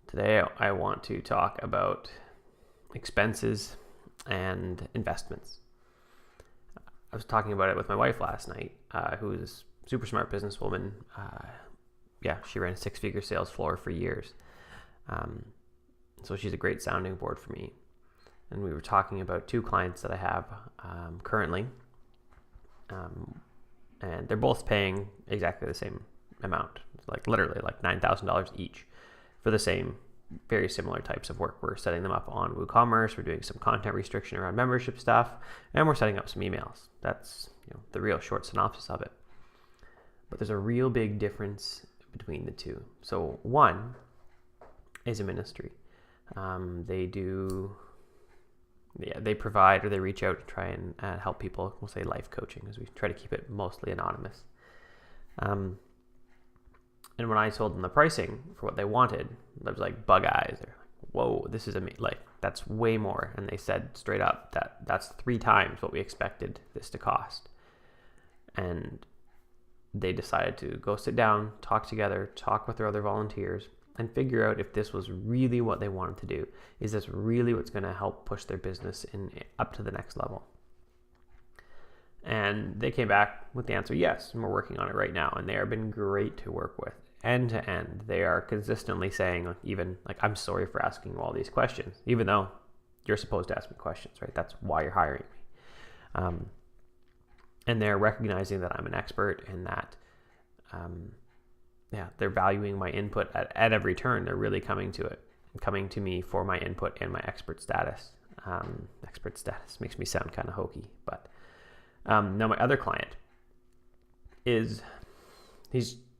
Today I want to talk about expenses and investments. I was talking about it with my wife last night, who is a super smart businesswoman. She ran a six-figure sales floor for years. So she's a great sounding board for me. And we were talking about two clients that I have currently. And they're both paying exactly the same amount, like literally like $9,000 each for the same very similar types of work. We're setting them up on WooCommerce. We're doing some content restriction around membership stuff, and we're setting up some emails. That's the real short synopsis of it. But there's a real big difference between the two. So one is a ministry. They provide, or they reach out to try and help people. We'll say life coaching, as we try to keep it mostly anonymous. And when I told them the pricing for what they wanted, there was like bug eyes. They're like, whoa, this is that's way more. And they said straight up that that's 3 times what we expected this to cost. And they decided to go sit down, talk together, talk with their other volunteers, and figure out if this was really what they wanted to do. Is this really what's going to help push their business up to the next level? And they came back with the answer, yes, and we're working on it right now. And they have been great to work with, end to end. They are consistently saying, even like, I'm sorry for asking you all these questions, even though you're supposed to ask me questions, right? That's why you're hiring me. And they're recognizing that I'm an expert, and that they're valuing my input at every turn. They're really coming to me for my input and my expert status. Expert status makes me sound kind of hokey, but now my other client he's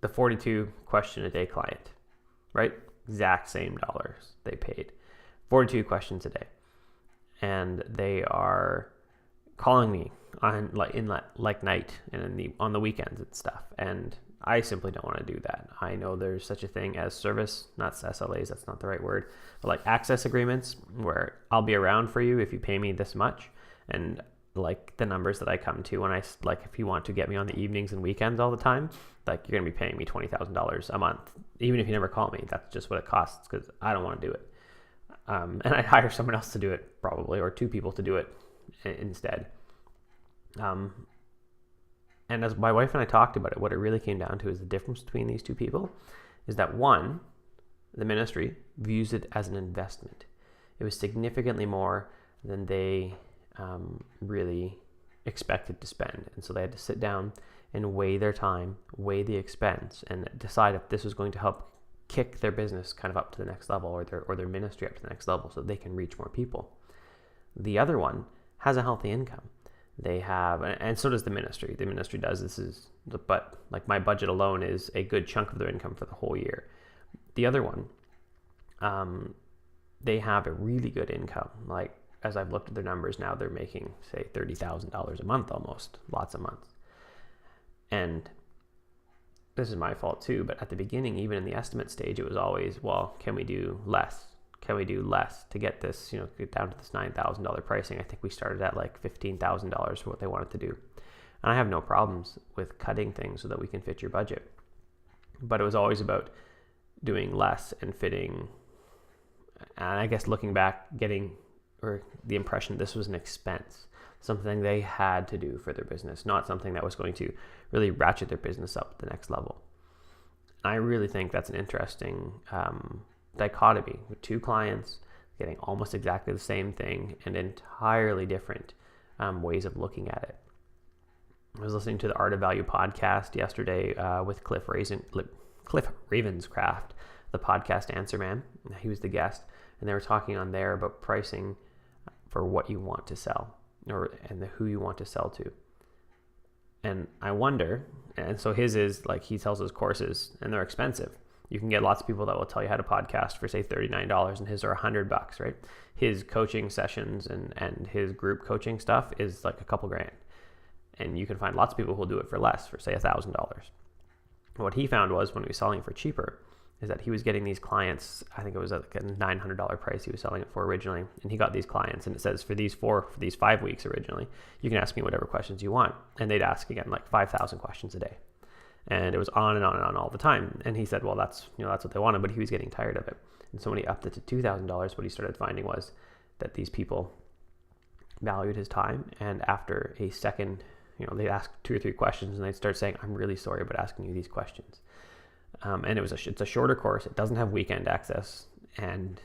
the 42 question a day client, right? Exact same dollars they paid, 42 questions a day, and they are calling me on night and on the weekends and stuff. And I simply don't want to do that. I know there's such a thing as service, not SLAs, that's not the right word, but like access agreements, where I'll be around for you if you pay me this much. And like the numbers that I come to when if you want to get me on the evenings and weekends all the time, like you're going to be paying me $20,000 a month, even if you never call me. That's just what it costs, because I don't want to do it. And I'd hire someone else to do it probably, or 2 people to do it instead. And as my wife and I talked about it, what it really came down to is the difference between these 2 people is that one, the ministry, views it as an investment. It was significantly more than they really expected to spend. And so they had to sit down and weigh their time, weigh the expense, and decide if this was going to help kick their business kind of up to the next level, or their ministry up to the next level, so they can reach more people. The other one has a healthy income. They have, and so does the ministry. The ministry does but like my budget alone is a good chunk of their income for the whole year. The other one, they have a really good income. Like, as I've looked at their numbers now, they're making, say, $30,000 a month almost, lots of months. And this is my fault too, but at the beginning, even in the estimate stage, it was always, well, can we do less? Can we do less to get this, get down to this $9,000 pricing? I think we started at like $15,000 for what they wanted to do. And I have no problems with cutting things so that we can fit your budget. But it was always about doing less and fitting. And I guess looking back, getting the impression this was an expense, something they had to do for their business, not something that was going to really ratchet their business up to the next level. And I really think that's an interesting dichotomy, with 2 clients getting almost exactly the same thing and entirely different ways of looking at it. I was listening to the Art of Value podcast yesterday with Cliff Ravenscraft, the podcast Answer Man. He was the guest, and they were talking on there about pricing for what you want to sell, and who you want to sell to. And I wonder, and so his is like, he sells his courses and they're expensive. You can get lots of people that will tell you how to podcast for, say, $39, and his are $100, right? His coaching sessions and his group coaching stuff is like a couple grand. And you can find lots of people who'll do it for less, for, say, $1,000. What he found was, when he was selling it for cheaper, is that he was getting these clients. I think it was like a $900 price he was selling it for originally. And he got these clients, and it says for these 5 weeks originally, you can ask me whatever questions you want. And they'd ask again, like 5,000 questions a day. And it was on and on and on all the time. And he said, well, that's what they wanted, but he was getting tired of it. And so when he upped it to $2,000, what he started finding was that these people valued his time. And after a second, they'd ask 2 or 3 questions, and they'd start saying, I'm really sorry about asking you these questions. And it's a shorter course. It doesn't have weekend access. And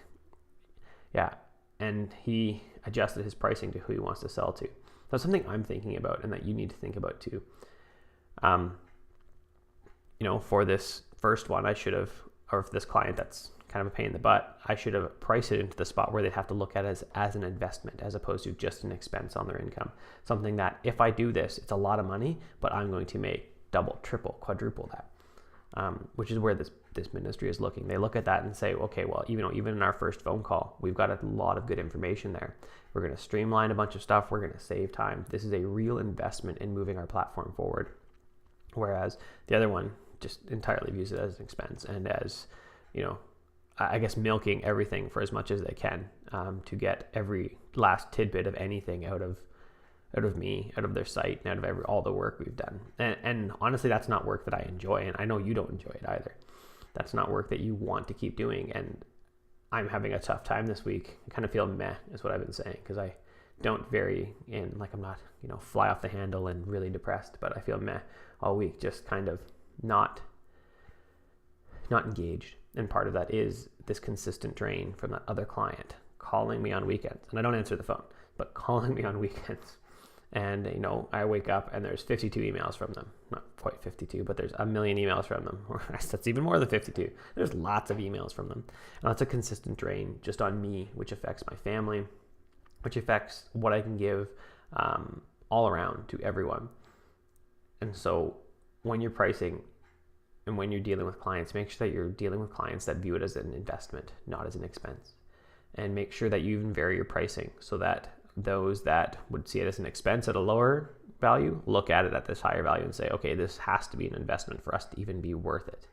and he adjusted his pricing to who he wants to sell to. That's something I'm thinking about and that you need to think about too. For this first one, I should have, or for this client that's kind of a pain in the butt, I should have priced it into the spot where they'd have to look at it as an investment as opposed to just an expense on their income. Something that if I do this, it's a lot of money, but I'm going to make double, triple, quadruple that. Which is where this ministry is looking. They look at that and say, okay, well, even in our first phone call, we've got a lot of good information there. We're going to streamline a bunch of stuff. We're going to save time. This is a real investment in moving our platform forward. Whereas the other one just entirely views it as an expense and as, I guess, milking everything for as much as they can to get every last tidbit of anything out of me, out of their site, and out of all the work we've done. And honestly, that's not work that I enjoy, and I know you don't enjoy it either. That's not work that you want to keep doing, and I'm having a tough time this week. I kind of feel meh, is what I've been saying, because I don't vary in, like, I'm not, fly off the handle and really depressed, but I feel meh all week, just kind of not engaged. And part of that is this consistent drain from that other client calling me on weekends, and I don't answer the phone, but calling me on weekends. And, I wake up and there's 52 emails from them. Not quite 52, but there's a million emails from them. Or that's even more than 52. There's lots of emails from them. And that's a consistent drain just on me, which affects my family, which affects what I can give all around to everyone. And so when you're pricing and when you're dealing with clients, make sure that you're dealing with clients that view it as an investment, not as an expense. And make sure that you even vary your pricing so that those that would see it as an expense at a lower value look at it at this higher value and say, okay, this has to be an investment for us to even be worth it.